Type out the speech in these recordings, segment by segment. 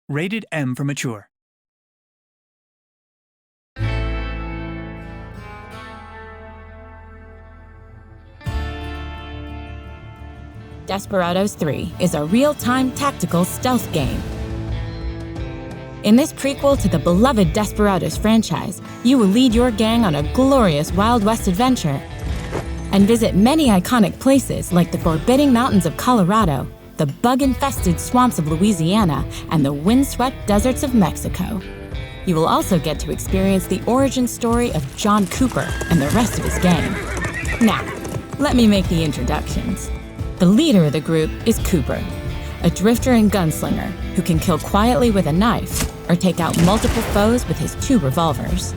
Rated M for mature. Desperados 3 is a real-time tactical stealth game. In this prequel to the beloved Desperados franchise, you will lead your gang on a glorious Wild West adventure and visit many iconic places like the forbidding mountains of Colorado, the bug-infested swamps of Louisiana, and the windswept deserts of Mexico. You will also get to experience the origin story of John Cooper and the rest of his gang. Now, let me make the introductions. The leader of the group is Cooper, a drifter and gunslinger who can kill quietly with a knife or take out multiple foes with his 2 revolvers.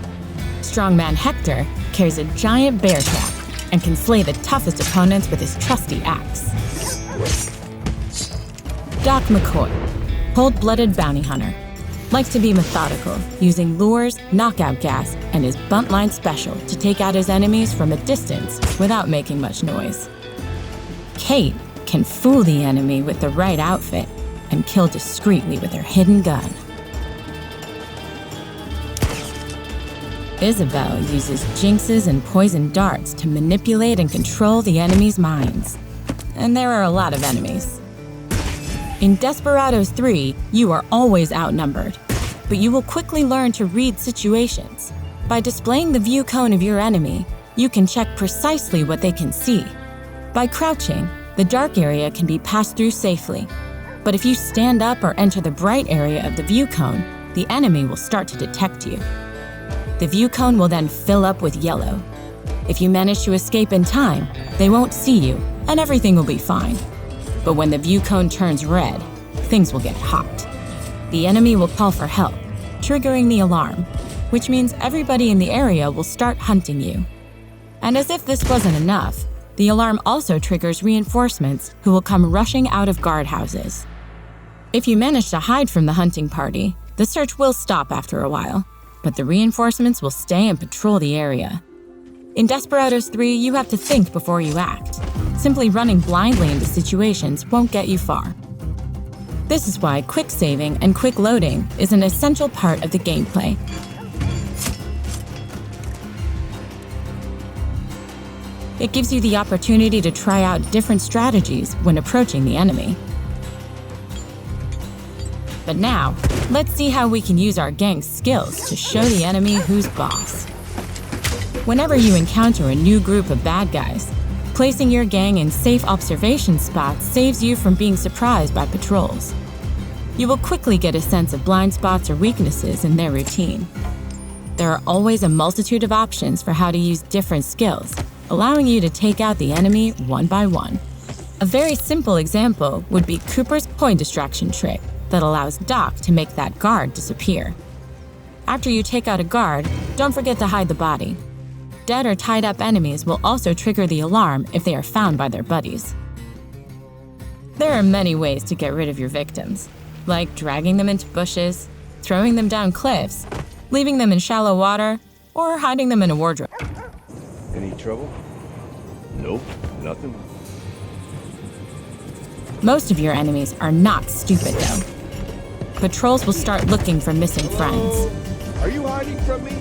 Strongman Hector carries a giant bear trap and can slay the toughest opponents with his trusty axe. Doc McCoy, cold-blooded bounty hunter, likes to be methodical, using lures, knockout gas, and his buntline special to take out his enemies from a distance without making much noise. Kate can fool the enemy with the right outfit and kill discreetly with her hidden gun. Isabel uses jinxes and poison darts to manipulate and control the enemy's minds. And there are a lot of enemies. In Desperados 3, you are always outnumbered, but you will quickly learn to read situations. By displaying the view cone of your enemy, you can check precisely what they can see. By crouching, the dark area can be passed through safely. But if you stand up or enter the bright area of the view cone, the enemy will start to detect you. The view cone will then fill up with yellow. If you manage to escape in time, they won't see you, and everything will be fine. But when the view cone turns red, things will get hot. The enemy will call for help, triggering the alarm, which means everybody in the area will start hunting you. And as if this wasn't enough, the alarm also triggers reinforcements who will come rushing out of guardhouses. If you manage to hide from the hunting party, the search will stop after a while, but the reinforcements will stay and patrol the area. In Desperados 3, you have to think before you act. Simply running blindly into situations won't get you far. This is why quick saving and quick loading is an essential part of the gameplay. It gives you the opportunity to try out different strategies when approaching the enemy. But now, let's see how we can use our gang's skills to show the enemy who's boss. Whenever you encounter a new group of bad guys, placing your gang in safe observation spots saves you from being surprised by patrols. You will quickly get a sense of blind spots or weaknesses in their routine. There are always a multitude of options for how to use different skills, allowing you to take out the enemy one by one. A very simple example would be Cooper's coin distraction trick that allows Doc to make that guard disappear. After you take out a guard, don't forget to hide the body. Dead or tied up enemies will also trigger the alarm if they are found by their buddies. There are many ways to get rid of your victims, like dragging them into bushes, throwing them down cliffs, leaving them in shallow water, or hiding them in a wardrobe. Any trouble? Nope, nothing. Most of your enemies are not stupid, though. Patrols will start looking for missing friends. Are you hiding from me?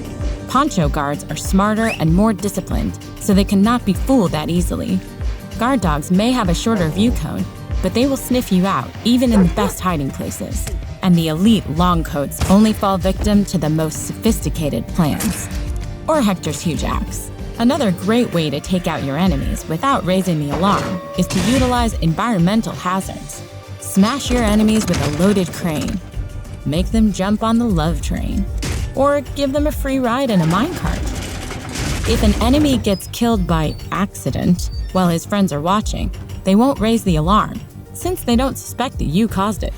Poncho guards are smarter and more disciplined, so they cannot be fooled that easily. Guard dogs may have a shorter view cone, but they will sniff you out even in the best hiding places. And the elite long coats only fall victim to the most sophisticated plans. Or Hector's huge axe. Another great way to take out your enemies without raising the alarm is to utilize environmental hazards. Smash your enemies with a loaded crane. Make them jump on the love train. Or give them a free ride in a minecart. If an enemy gets killed by accident while his friends are watching, they won't raise the alarm, since they don't suspect that you caused it.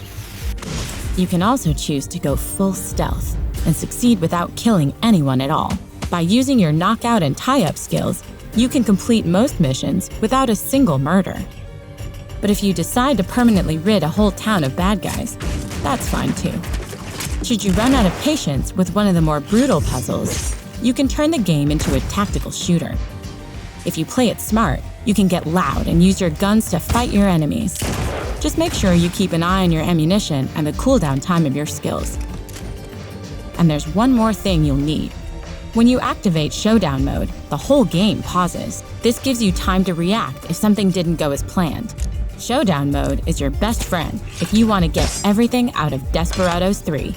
You can also choose to go full stealth and succeed without killing anyone at all. By using your knockout and tie-up skills, you can complete most missions without a single murder. But if you decide to permanently rid a whole town of bad guys, that's fine too. Should you run out of patience with one of the more brutal puzzles, you can turn the game into a tactical shooter. If you play it smart, you can get loud and use your guns to fight your enemies. Just make sure you keep an eye on your ammunition and the cooldown time of your skills. And there's one more thing you'll need. When you activate Showdown mode, the whole game pauses. This gives you time to react if something didn't go as planned. Showdown mode is your best friend if you want to get everything out of Desperados 3.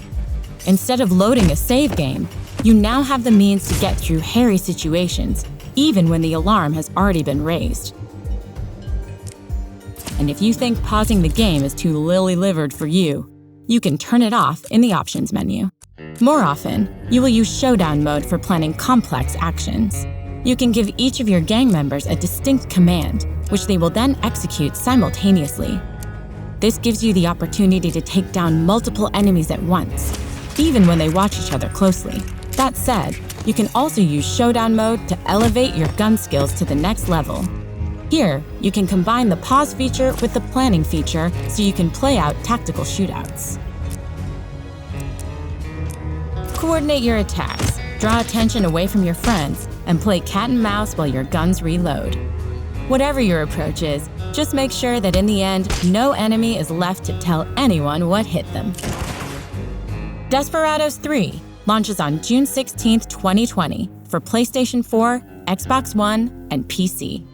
Instead of loading a save game, you now have the means to get through hairy situations, even when the alarm has already been raised. And if you think pausing the game is too lily-livered for you, you can turn it off in the options menu. More often, you will use Showdown mode for planning complex actions. You can give each of your gang members a distinct command, which they will then execute simultaneously. This gives you the opportunity to take down multiple enemies at once, even when they watch each other closely. That said, you can also use Showdown mode to elevate your gun skills to the next level. Here, you can combine the pause feature with the planning feature so you can play out tactical shootouts. Coordinate your attacks, draw attention away from your friends, and play cat and mouse while your guns reload. Whatever your approach is, just make sure that in the end, no enemy is left to tell anyone what hit them. Desperados 3 launches on June 16, 2020 for PlayStation 4, Xbox One, and PC.